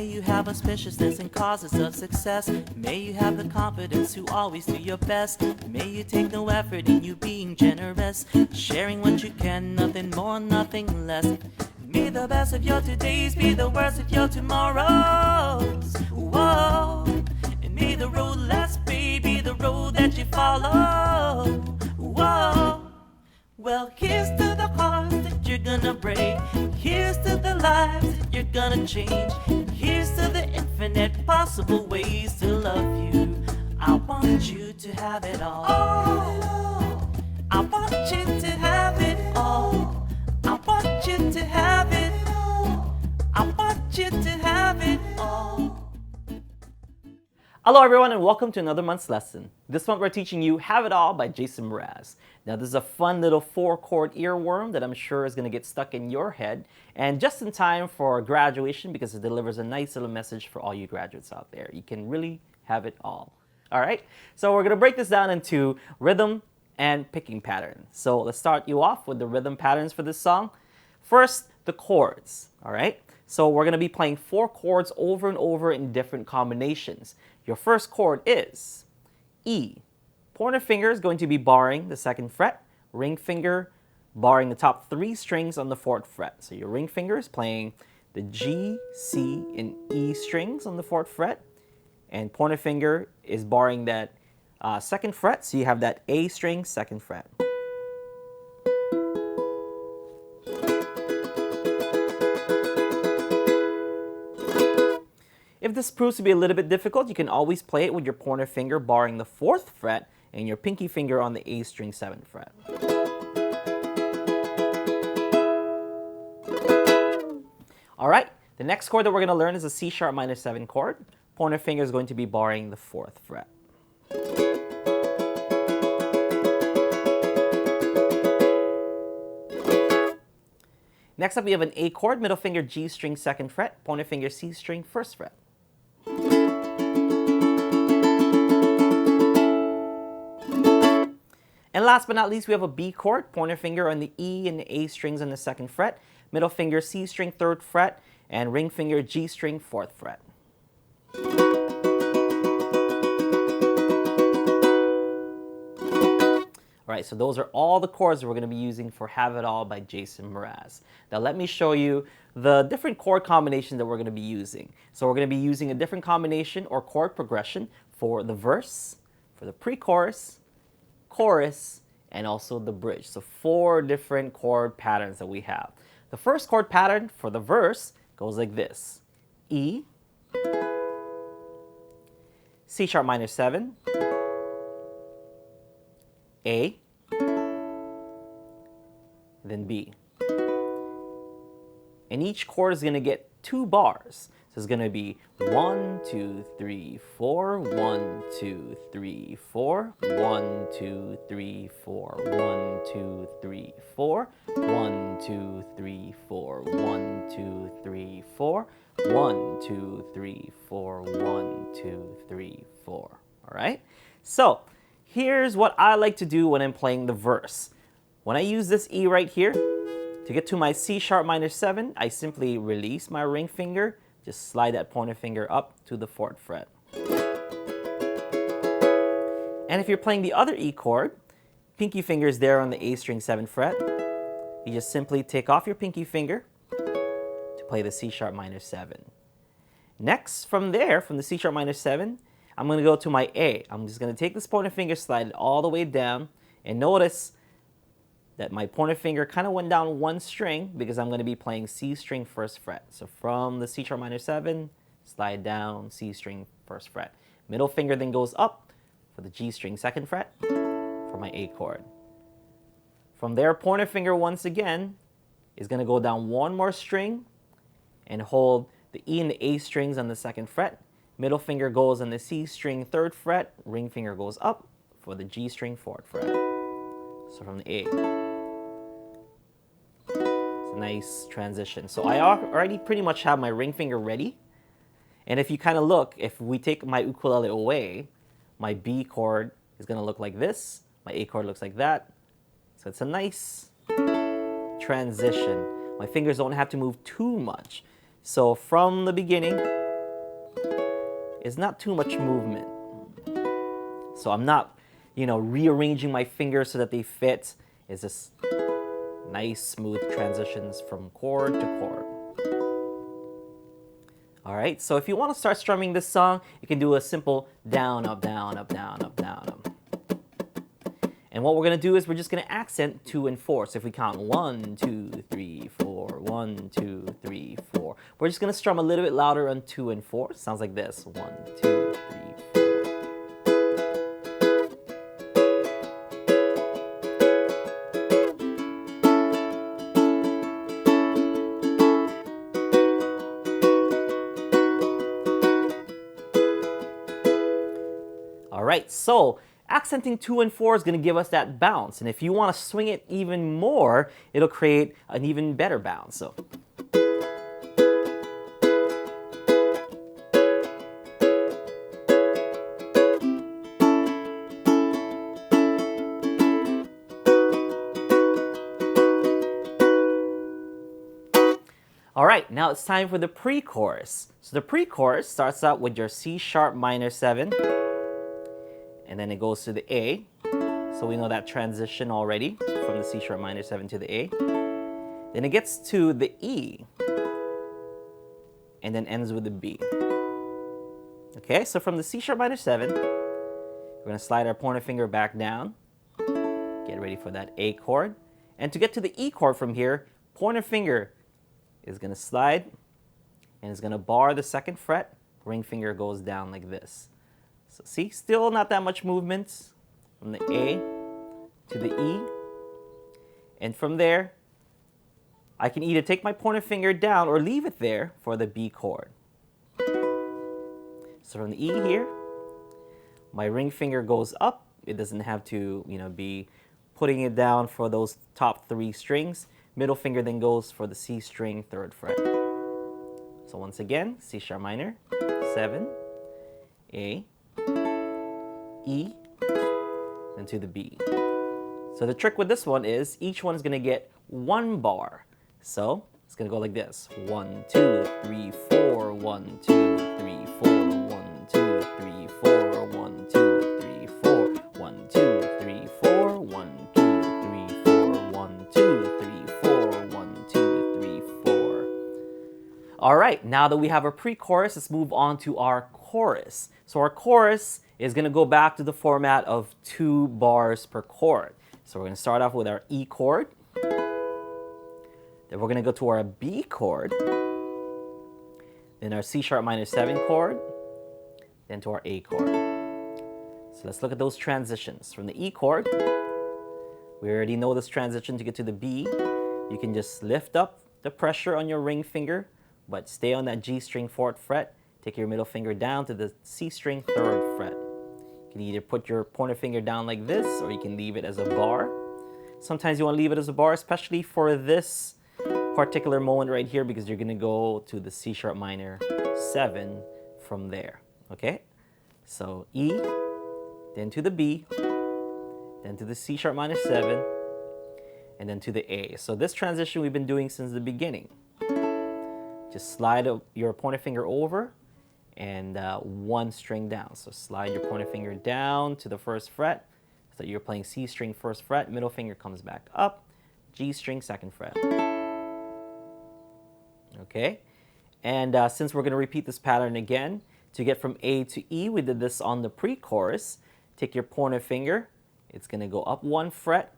you have auspiciousness and causes of success. May you have the confidence to always do your best. May you take no effort in you being generous, sharing what you can, nothing more, nothing less. May the best of your todays be the worst of your tomorrows. Whoa. And may the road less paved be the road that you follow. Whoa. Well, here's to the hearts that you're gonna break. Here's to the lives that you're gonna change. Here's to the infinite possible ways to love you. I want you to have it all. I want you to have it all. I want you to have it all. I want you to have it all. Hello everyone and welcome to another month's lesson. This month we're teaching you Have It All by Jason Mraz. Now this is a fun little 4-chord earworm that I'm sure is going to get stuck in your head, and just in time for graduation because it delivers a nice little message for all you graduates out there. You can really have it all. Alright, so we're going to break this down into rhythm and picking patterns. So let's start you off with the rhythm patterns for this song. First, the chords. Alright, so we're going to be playing 4 chords over and over in different combinations. Your first chord is E. Pointer finger is going to be barring the 2nd fret. Ring finger barring the top 3 strings on the 4th fret. So your ring finger is playing the G, C, and E strings on the 4th fret. And pointer finger is barring that 2nd fret. So you have that A string, 2nd fret. If this proves to be a little bit difficult, you can always play it with your pointer finger barring the 4th fret and your pinky finger on the A string 7th fret. Alright, the next chord that we're going to learn is a C sharp minor 7 chord. Pointer finger is going to be barring the 4th fret. Next up we have an A chord, middle finger G string 2nd fret, pointer finger C string 1st fret. And last but not least, we have a B chord, pointer finger on the E and the A strings on the 2nd fret, middle finger C string 3rd fret, and ring finger G string 4th fret. Alright, so those are all the chords that we're going to be using for Have It All by Jason Mraz. Now let me show you the different chord combinations that we're going to be using. So we're going to be using a different combination or chord progression for the verse, for the pre-chorus, chorus, and also the bridge. So 4 different chord patterns that we have. The first chord pattern for the verse goes like this. E, C sharp minor 7, A, then B. And each chord is going to get 2 bars. So it's going to be 1, 2, 3, 4, 1, 2, 3, 4, 1, 2, 3, 4, 1, 2, 3, 4, 1, 2, 3, 4, 1, 2, 3, 4, 1, 2, 3, 4, 1, 2, 3, 4. All right? So here's what I like to do when I'm playing the verse. When I use this E right here, to get to my C sharp minor 7, I simply release my ring finger, just slide that pointer finger up to the 4th fret. And if you're playing the other E chord, pinky finger is there on the A string 7th fret. You just simply take off your pinky finger to play the C sharp minor 7. Next, from there, from the C sharp minor 7, I'm going to go to my A. I'm just going to take this pointer finger, slide it all the way down, and notice that my pointer finger kind of went down 1 string because I'm going to be playing C string 1st fret. So from the C sharp minor 7, slide down C string 1st fret. Middle finger then goes up for the G string 2nd fret for my A chord. From there, pointer finger once again is going to go down 1 more string and hold the E and the A strings on the 2nd fret. Middle finger goes on the C string 3rd fret. Ring finger goes up for the G string 4th fret. So from the A. Nice transition. So I already pretty much have my ring finger ready. And if you kind of look, if we take my ukulele away, my B chord is going to look like this. My A chord looks like that. So it's a nice transition. My fingers don't have to move too much. So from the beginning, is not too much movement. So I'm not, rearranging my fingers so that they fit. It's just nice, smooth transitions from chord to chord. All right, so if you want to start strumming this song, you can do a simple down, up, down, up, down, up, down, up. And what we're going to do is we're just going to accent 2 and 4. So if we count 1, 2, 3, 4, 1, 2, 3, 4. We're just going to strum a little bit louder on 2 and 4. It sounds like this. 1, 2, 3, 4. All right, so accenting 2 and 4 is going to give us that bounce. And if you want to swing it even more, it'll create an even better bounce. So. All right, now it's time for the pre-chorus. So the pre-chorus starts out with your C sharp minor 7. And then it goes to the A. So we know that transition already from the C sharp minor 7 to the A. Then it gets to the E. And then ends with the B. Okay, so from the C sharp minor 7, we're going to slide our pointer finger back down. Get ready for that A chord. And to get to the E chord from here, pointer finger is going to slide and it's going to bar the 2nd fret. Ring finger goes down like this. So see, still not that much movement from the A to the E. And from there, I can either take my pointer finger down or leave it there for the B chord. So from the E here, my ring finger goes up. It doesn't have to, be putting it down for those top 3 strings. Middle finger then goes for the C string 3rd fret. So once again, C sharp minor, 7, A, E, and to the B. So the trick with this one is each one is going to get 1 bar. So it's going to go like this. 1, 2, 3, 4, 1, 2, 3, 4, 1, 2, 3, 4, 1, 2, 3, 4, 1, 2, 3, 4, 1, 2, 3, 4, 1, 2, 3, 4, 1, 2, 3, 4. All right, now that we have our pre-chorus, let's move on to our chorus. So our chorus is going to go back to the format of 2 bars per chord. So we're going to start off with our E chord. Then we're going to go to our B chord. Then our C sharp minor 7 chord. Then to our A chord. So let's look at those transitions. From the E chord, we already know this transition to get to the B. You can just lift up the pressure on your ring finger, but stay on that G string 4th fret. Take your middle finger down to the C string 3rd fret. You can either put your pointer finger down like this, or you can leave it as a bar. Sometimes you want to leave it as a bar, especially for this particular moment right here, because you're going to go to the C sharp minor 7 from there. Okay? So E, then to the B, then to the C sharp minor 7, and then to the A. So this transition we've been doing since the beginning. Just slide your pointer finger over and 1 string down. So slide your pointer finger down to the 1st fret. So you're playing C string 1st fret, middle finger comes back up, G string 2nd fret. Okay, and since we're going to repeat this pattern again, to get from A to E, we did this on the pre-chorus. Take your pointer finger, it's going to go up 1 fret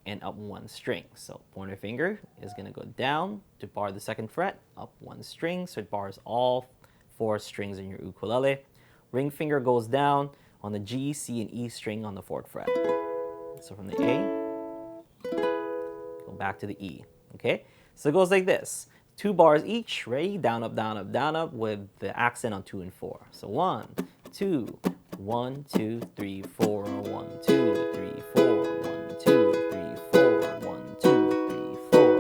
and up 1 string. So pointer finger is going to go down to bar the 2nd fret, up 1 string, so it bars all 4 strings in your ukulele. Ring finger goes down on the G, C, and E string on the 4th fret. So from the A, go back to the E. Okay, so it goes like this. 2 bars each, ready? Down, up, down, up, down, up, with the accent on 2 and 4. So 1, 2, 1, 2, 3, 4, 1, 2, 3, 4, 1, 2, 3, 4, 1, 2, 3, 4.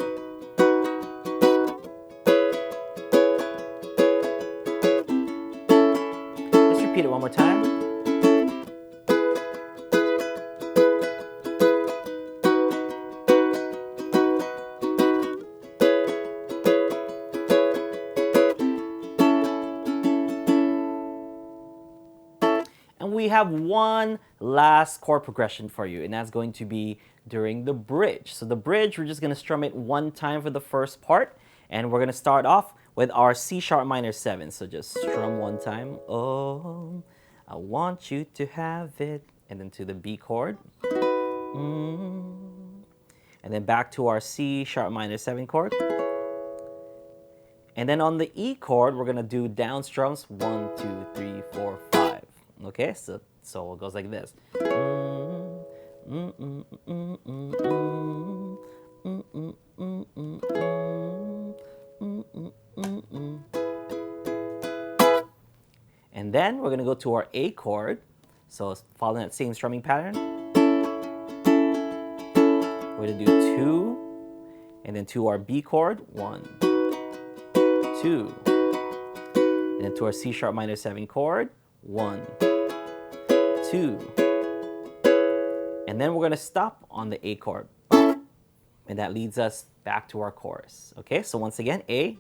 Let's repeat it one more time. And we have one last chord progression for you, and that's going to be during the bridge. So the bridge, we're just going to strum it one time for the first part, and we're going to start off with our C sharp minor 7. So just strum one time. Oh, I want you to have it. And then to the B chord. And then back to our C sharp minor 7 chord. And then on the E chord, we're going to do down strums 1, 2, 3, 4, 5. Okay, so it goes like this. And then we're going to go to our A chord. So following that same strumming pattern. We're going to do 2, and then to our B chord, 1, 2, and then to our C sharp minor 7 chord, 1, 2, and then we're going to stop on the A chord, and that leads us back to our chorus. Okay, so once again, A,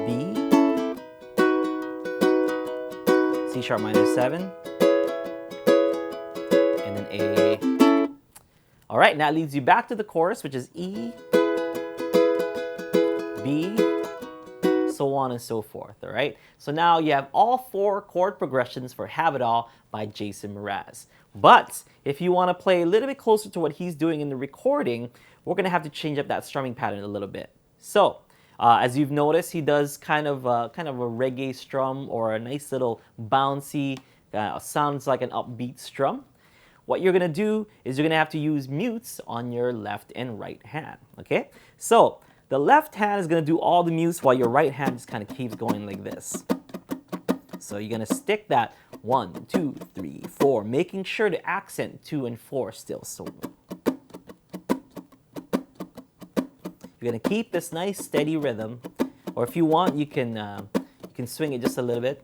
B, C sharp minor 7, and then A. All right, now it leads you back to the chorus, which is E, B, so on and so forth, all right? So now you have all 4 chord progressions for Have It All by Jason Mraz. But if you want to play a little bit closer to what he's doing in the recording, we're going to have to change up that strumming pattern a little bit. So, as you've noticed, he does kind of a reggae strum, or a nice little bouncy, sounds like an upbeat strum. What you're going to do is you're going to have to use mutes on your left and right hand, okay? So the left hand is going to do all the mutes while your right hand just kind of keeps going like this. So you're going to stick that 1, 2, 3, 4, making sure to accent 2 and 4 still. So you're going to keep this nice steady rhythm, or if you want, you can swing it just a little bit.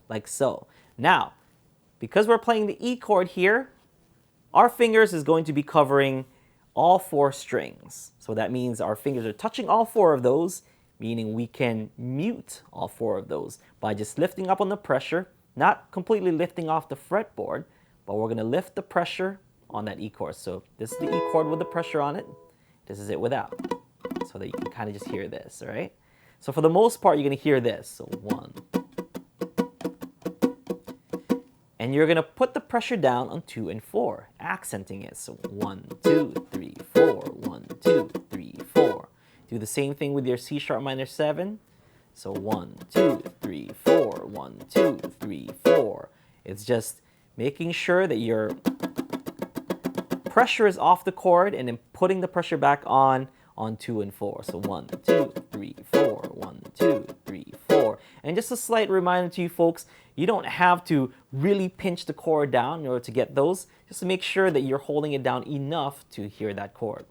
Like so. Now, because we're playing the E chord here, our fingers is going to be covering all 4 strings. So that means our fingers are touching all 4 of those, meaning we can mute all 4 of those by just lifting up on the pressure, not completely lifting off the fretboard, but we're going to lift the pressure on that E chord. So this is the E chord with the pressure on it. This is it without. So that you can kind of just hear this, all right? So for the most part, you're going to hear this. So 1. And you're going to put the pressure down on 2 and 4, accenting it. So 1, 2, 3, 4, 1, 2, 3, 4. Do the same thing with your C sharp minor 7. So 1, 2, 3, 4, 1, 2, 3, 4. It's just making sure that your pressure is off the chord and then putting the pressure back on 2 and 4. So 1, 2, 3, 4, 1, 2, 3, 4. And just a slight reminder to you folks, you don't have to really pinch the chord down in order to get those. Just to make sure that you're holding it down enough to hear that chord.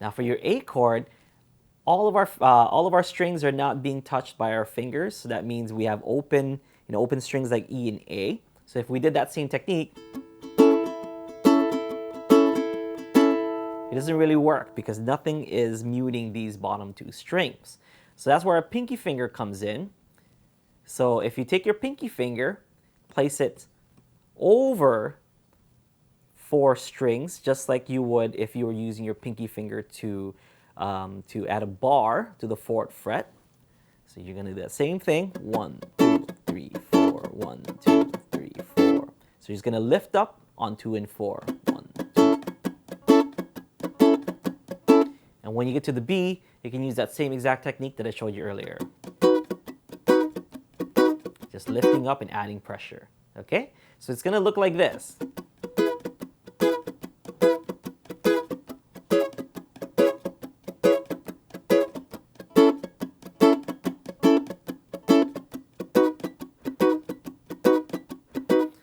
Now for your A chord, all of our strings are not being touched by our fingers. So that means we have open strings like E and A. So if we did that same technique, it doesn't really work because nothing is muting these bottom 2 strings. So that's where our pinky finger comes in. So if you take your pinky finger, place it over 4 strings, just like you would if you were using your pinky finger to add a bar to the 4th fret. So you're going to do that same thing. 1, 2, 3, 4, 1, 2, 3, 4. So you're just going to lift up on 2 and 4. 1, 2. And when you get to the B, you can use that same exact technique that I showed you earlier. Just lifting up and adding pressure. Okay? So it's going to look like this.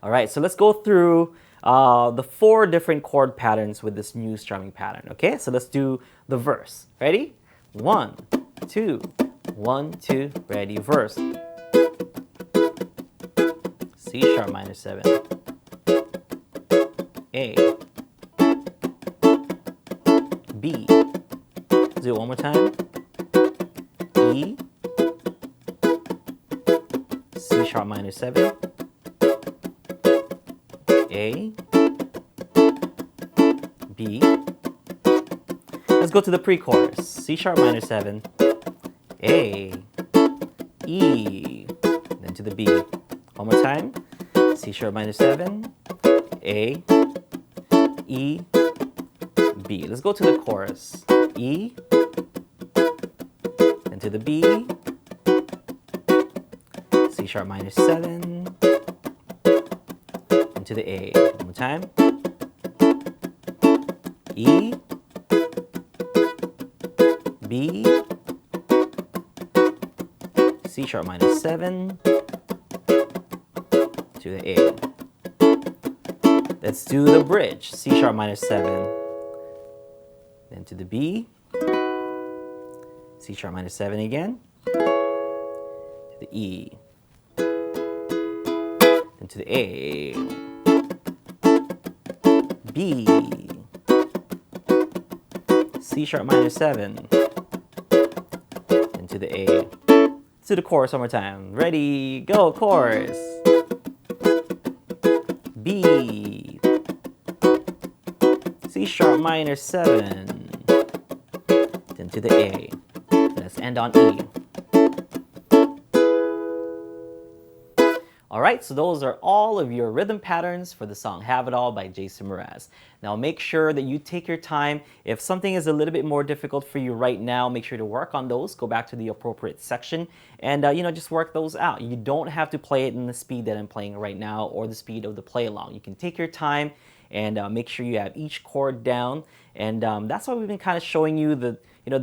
All right, so let's go through the 4 different chord patterns with this new strumming pattern. Okay, so let's do the verse. Ready? 1, 2, 1, 2, ready, verse. C sharp minor 7. A. B. do it one more time. E, C sharp minor 7, A, B. Let's go to the pre-chorus. C sharp minor 7, A, E, then to the B. One more time. C sharp minor 7, A, E, B. Let's go to the chorus. E, then to the B, C sharp minor 7, and to the A. One more time. E, B, C sharp minor 7, to the A. Let's do the bridge. C sharp minor 7, then to the B, C sharp minor 7 again, to the E, then to the A, B, C sharp minor 7, then to the A. Let's do the chorus one more time. Ready, go, chorus. B, C sharp minor 7, then to the A. Let's end on E. Alright, so those are all of your rhythm patterns for the song Have It All by Jason Mraz. Now make sure that you take your time. If something is a little bit more difficult for you right now, make sure to work on those. Go back to the appropriate section and just work those out. You don't have to play it in the speed that I'm playing right now or the speed of the play along. You can take your time and make sure you have each chord down. And that's why we've been kind of showing you the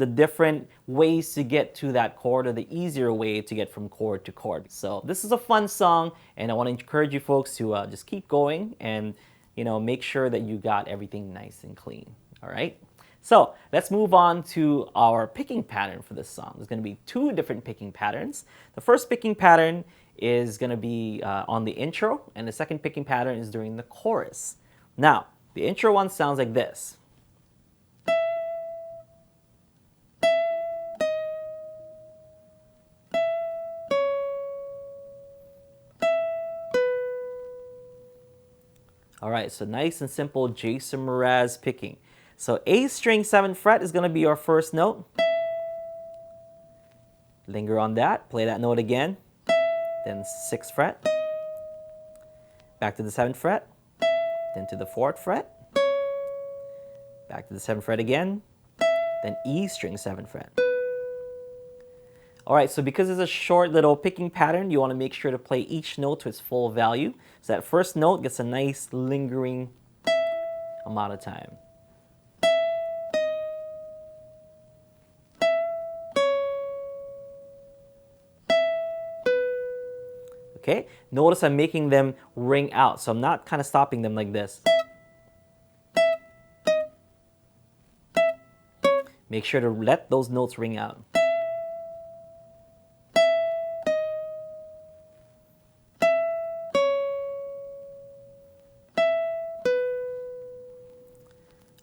different ways to get to that chord, or the easier way to get from chord to chord. So this is a fun song, and I want to encourage you folks to just keep going and make sure that you got everything nice and clean. All right. So let's move on to our picking pattern for this song. There's going to be two different picking patterns. The first picking pattern is going to be on the intro, and the second picking pattern is during the chorus. Now, the intro one sounds like this. All right, so nice and simple Jason Mraz picking. So A string 7th fret is going to be our first note. Linger on that, play that note again. Then 6th fret. Back to the 7th fret. Then to the 4th fret. Back to the 7th fret again. Then E string 7th fret. All right, so because it's a short little picking pattern, you want to make sure to play each note to its full value. So that first note gets a nice lingering amount of time. Okay, notice I'm making them ring out, so I'm not kind of stopping them like this. Make sure to let those notes ring out.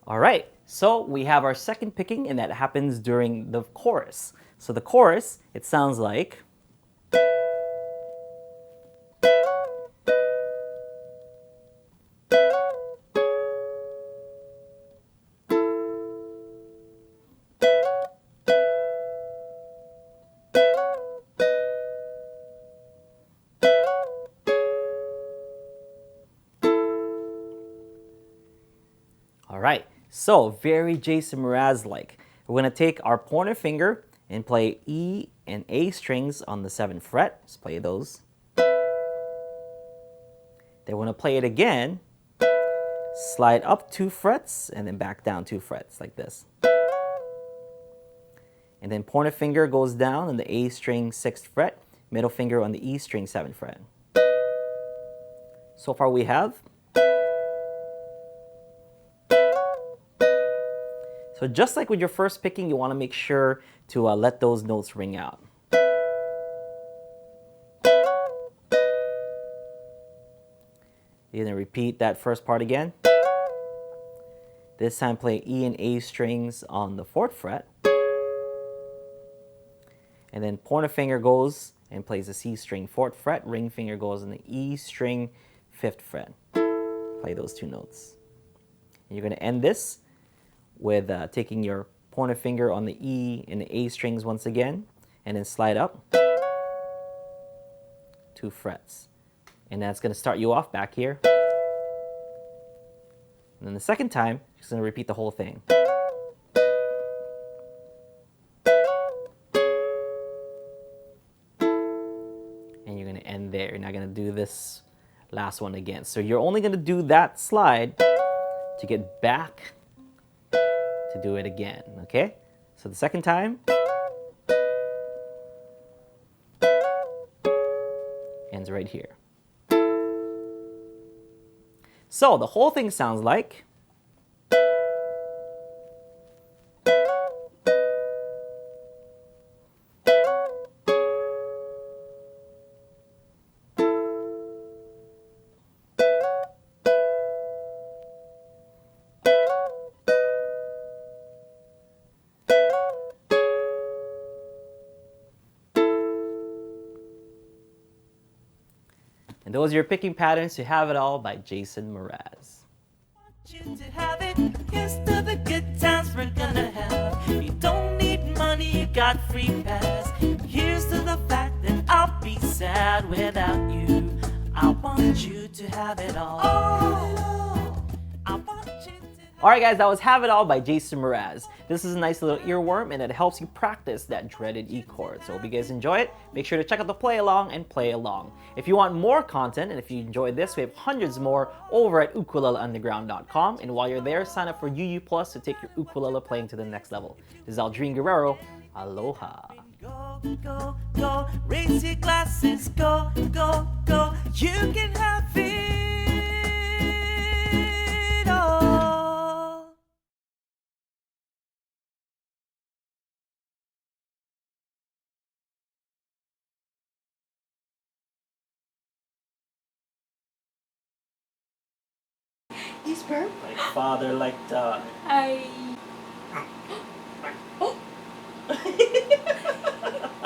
All right, so we have our second picking, and that happens during the chorus. So the chorus, it sounds like. All right, so very Jason Mraz-like. We're going to take our pointer finger and play E and A strings on the 7th fret. Let's play those. Then we're going to play it again, slide up 2 frets, and then back down 2 frets like this. And then pointer finger goes down on the A string 6th fret, middle finger on the E string 7th fret. So far we have. So just like with your first picking, you want to make sure to let those notes ring out. You're going to repeat that first part again. This time play E and A strings on the 4th fret. And then pointer finger goes and plays the C string 4th fret, ring finger goes on the E string 5th fret. Play those 2 notes. And you're going to end this with taking your pointer finger on the E and the A strings once again, and then slide up 2 frets. And that's going to start you off back here. And then the second time, you're just going to repeat the whole thing. And you're going to end there. You're not going to do this last one again. So you're only going to do that slide to get back to do it again, okay? So the second time, ends right here. So the whole thing sounds like. And those are your picking patterns to Have It All by Jason Mraz. You to have it. Here's to the good times we're gonna have. You don't need money, you got free pass. Here's to the fact that I'll be sad without you. I want you to have it all. I want you to. Alright guys, that was Have It All by Jason Mraz. This is a nice little earworm and it helps you practice that dreaded E chord. So hope you guys enjoy it. Make sure to check out the play along and play along. If you want more content and if you enjoyed this, we have hundreds more over at ukuleleunderground.com. And while you're there, sign up for UU Plus to take your ukulele playing to the next level. This is Aldrin Guerrero. Aloha. Go, go, go, raise your glasses, go, go, go. You can have it all. He's burp. Like father, like dog. I. Oh.